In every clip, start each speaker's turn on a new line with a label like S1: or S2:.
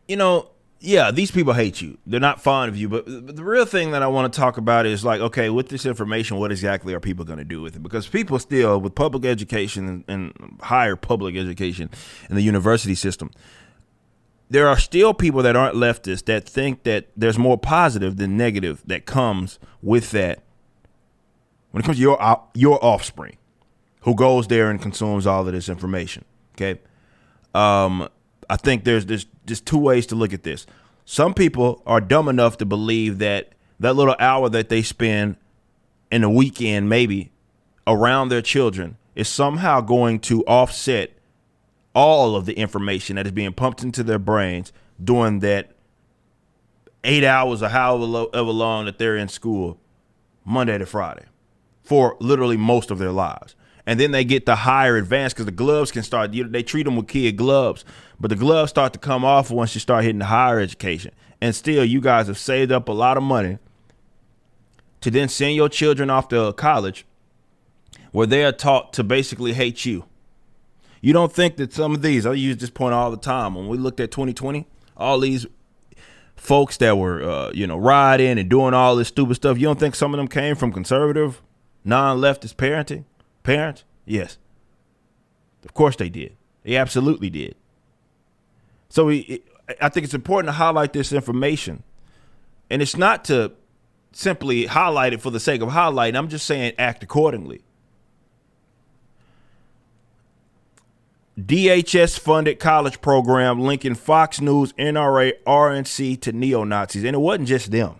S1: you know, yeah, these people hate you. They're not fond of you. But the real thing that I want to talk about is like, okay, with this information, what exactly are people going to do with it? Because people still, with public education and higher public education in the university system, there are still people that aren't leftists that think that there's more positive than negative that comes with that when it comes to your offspring who goes there and consumes all of this information. Okay. I think there's just two ways to look at this. Some people are dumb enough to believe that that little hour that they spend in a weekend, maybe around their children, is somehow going to offset all of the information that is being pumped into their brains during that 8 hours or however long that they're in school, Monday to Friday, for literally most of their lives. And then they get the higher advanced because the gloves can start, they treat them with kid gloves, but the gloves start to come off once you start hitting the higher education. And still, you guys have saved up a lot of money to then send your children off to college where they are taught to basically hate you. You don't think that some of these, I use this point all the time, when we looked at 2020, all these folks that were, riding and doing all this stupid stuff, you don't think some of them came from conservative, non-leftist parents? Yes. Of course they did. They absolutely did. So I think it's important to highlight this information. And it's not to simply highlight it for the sake of highlighting. I'm just saying act accordingly. DHS funded college program linking Fox News, NRA, RNC to neo-Nazis. And it wasn't just them.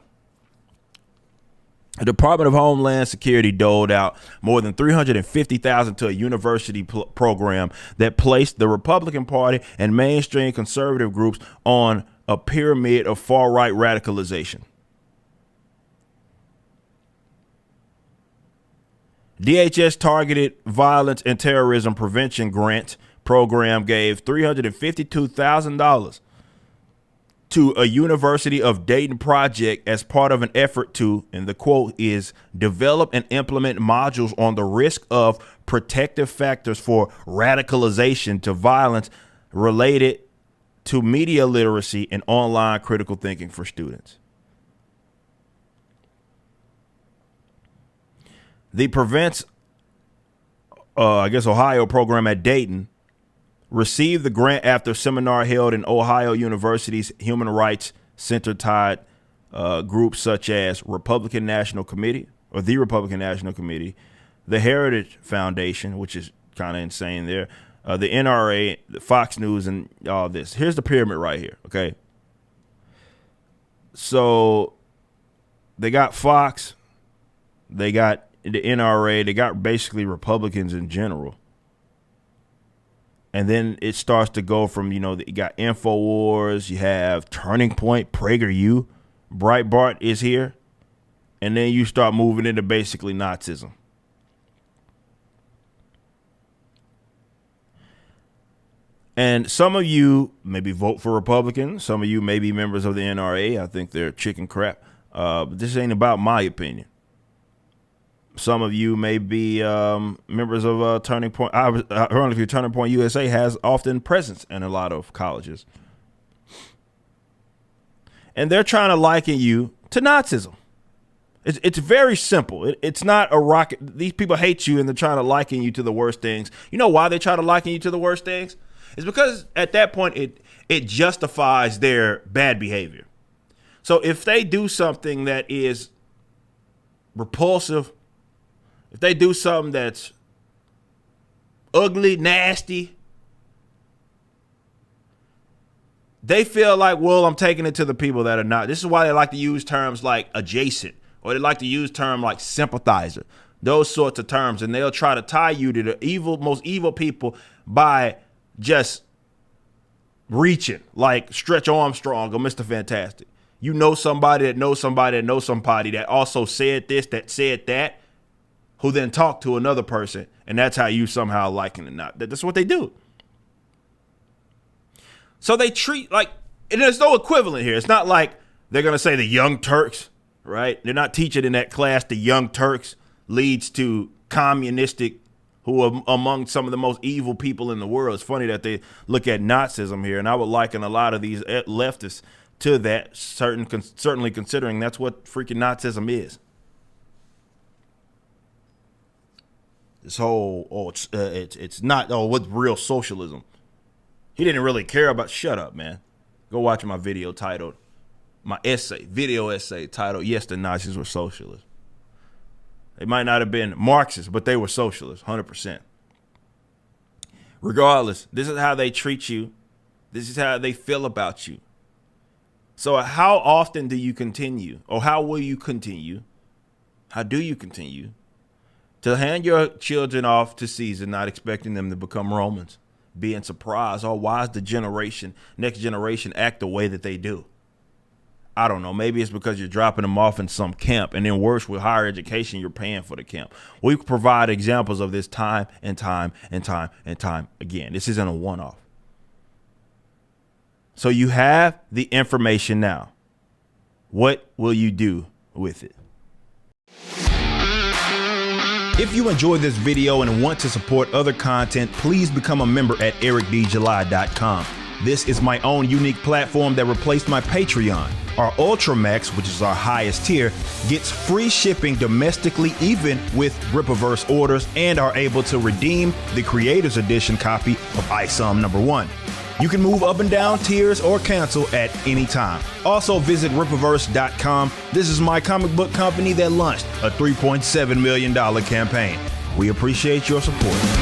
S1: The Department of Homeland Security doled out more than $350,000 to a university program that placed the Republican Party and mainstream conservative groups on a pyramid of far-right radicalization. DHS Targeted Violence and Terrorism Prevention Grant program gave $352,000 to a University of Dayton project as part of an effort to, and the quote is, develop and implement modules on the risk of protective factors for radicalization to violence related to media literacy and online critical thinking for students. The Prevents, Ohio program at Dayton received the grant after a seminar held in Ohio University's Human Rights Center tied groups such as Republican National Committee, or the Republican National Committee, the Heritage Foundation, which is kind of insane there, the NRA, the Fox News, and all this. Here's the pyramid right here, okay? So they got Fox, they got the NRA, they got basically Republicans in general. And then it starts to go from, you got InfoWars, you have Turning Point, PragerU, Breitbart is here. And then you start moving into basically Nazism. And some of you maybe vote for Republicans. Some of you may be members of the NRA. I think they're chicken crap. But this ain't about my opinion. Some of you may be members of Turning Point. Ironically, Turning Point USA has often presence in a lot of colleges. And they're trying to liken you to Nazism. It's very simple. It's not a rocket. These people hate you and they're trying to liken you to the worst things. You know why they try to liken you to the worst things? It's because at that point it justifies their bad behavior. So if they do something that is repulsive, if they do something that's ugly, nasty, they feel like, well, I'm taking it to the people that are not. This is why they like to use terms like adjacent, or they like to use terms like sympathizer, those sorts of terms. And they'll try to tie you to the most evil people by just reaching, like Stretch Armstrong or Mr. Fantastic. You know somebody that knows somebody that knows somebody that also said this, that said that, who then talked to another person, and that's how you somehow liken it. Not that's what they do. So they treat and there's no equivalent here. It's not like they're gonna say the Young Turks, right? They're not teaching in that class the Young Turks leads to communistic who are among some of the most evil people in the world. It's funny that they look at Nazism here, and I would liken a lot of these leftists to that, certainly considering that's what freaking Nazism is. This whole, it's not, what's real socialism? He didn't really care about, shut up, man. Go watch my video titled, video essay titled, Yes, the Nazis Were Socialists. They might not have been Marxists, but they were socialists, 100%. Regardless, this is how they treat you. This is how they feel about you. So how often do you continue, or how will you continue? How do you continue to hand your children off to Caesar, not expecting them to become Romans, being surprised, oh, why is the next generation act the way that they do? I don't know. Maybe it's because you're dropping them off in some camp, and then worse, with higher education, you're paying for the camp. We provide examples of this time and time and time and time again. This isn't a one-off. So you have the information now. What will you do with it? If you enjoyed this video and want to support other content, please become a member at ericdjuly.com. This is my own unique platform that replaced my Patreon. Our Ultramax, which is our highest tier, gets free shipping domestically, even with Rippaverse orders, and are able to redeem the Creators Edition copy of ISOM #1. You can move up and down tiers or cancel at any time. Also visit Rippaverse.com. This is my comic book company that launched a $3.7 million campaign. We appreciate your support.